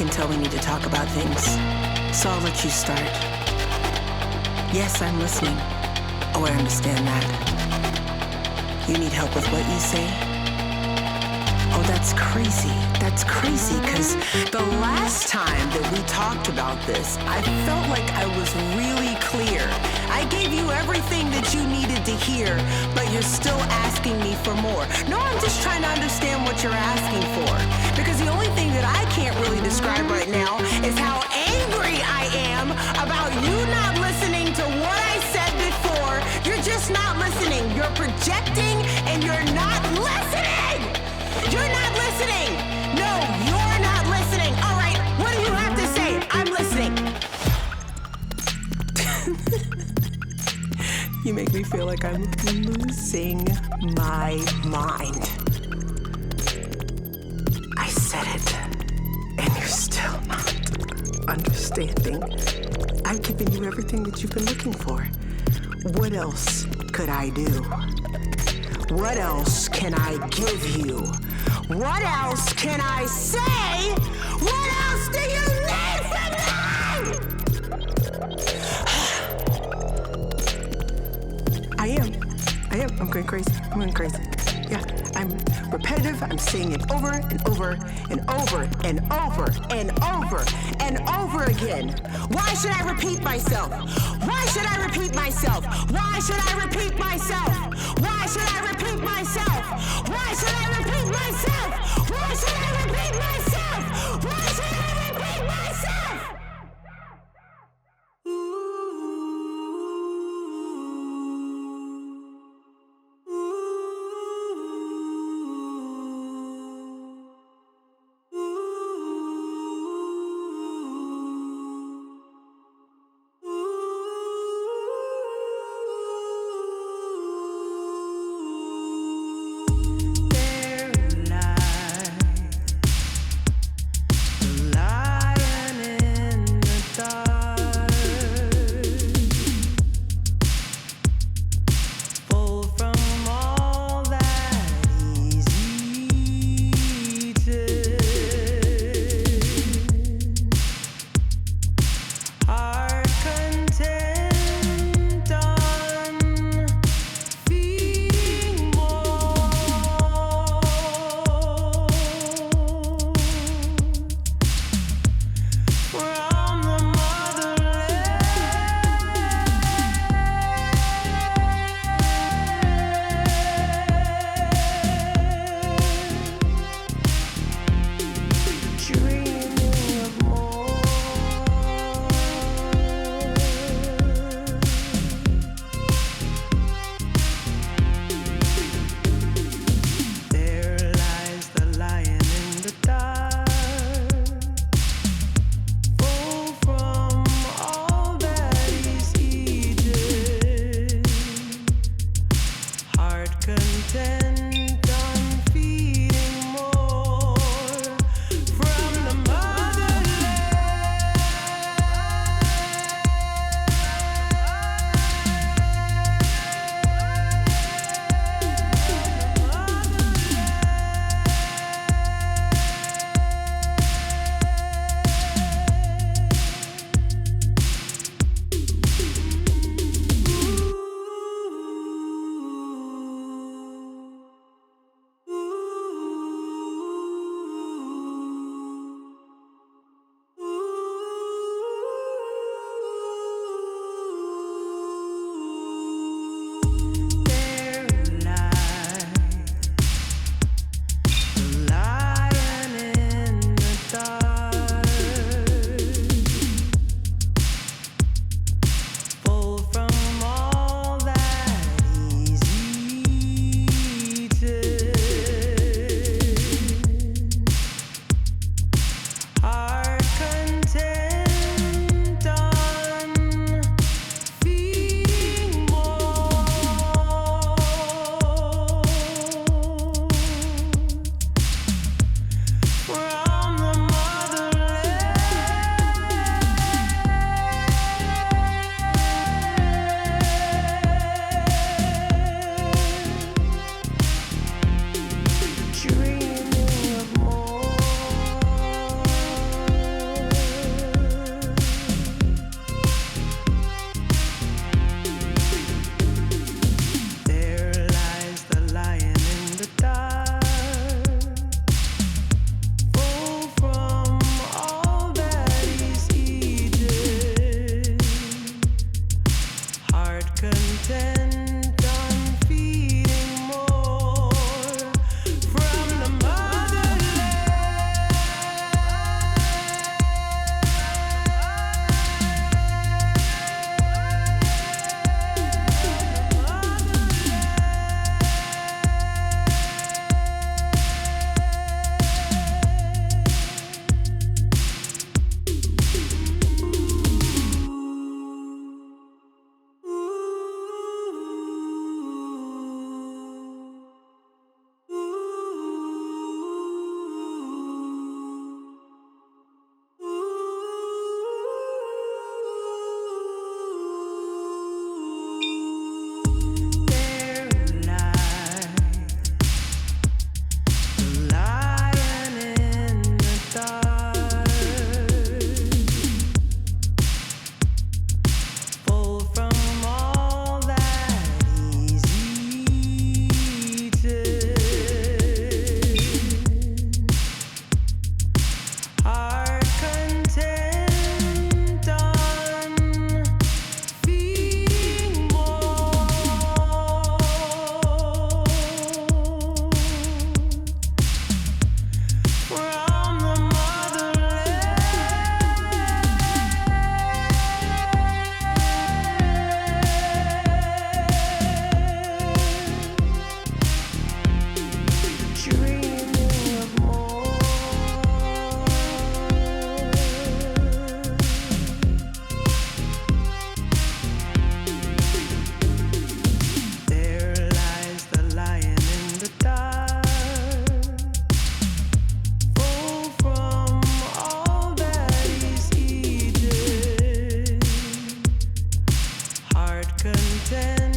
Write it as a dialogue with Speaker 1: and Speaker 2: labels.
Speaker 1: can tell we need to talk about things, so I'll let you start. Yes, I'm listening. Oh, I understand that. You need help with what you say? Oh, that's crazy. That's crazy, because the last time that we talked about this, I felt like I was really clear. I gave you everything that you needed to hear, but you're still asking me for more. No, I'm just trying to understand what you're asking for. Because the only thing that I can't really describe right now is how angry I am about you not listening to what I said before. You're just not listening. You're projecting and you're not listening. You're not listening. No, you're not listening. All right, what do you have to say? I'm listening. You make me feel like I'm losing my mind. I said it, and you're still not understanding. I've given you everything that you've been looking for. What else could I do? What else can I give you? What else can I say? What else do you need from me? I am. I'm going crazy. Yeah, I'm repetitive. I'm saying it over and over and over and over and over and over again. Why should I repeat myself? Why should I repeat myself? Why should I repeat myself? Why should I repeat myself? Why should I repeat myself? Why should I repeat myself? Why should I repeat myself?
Speaker 2: content.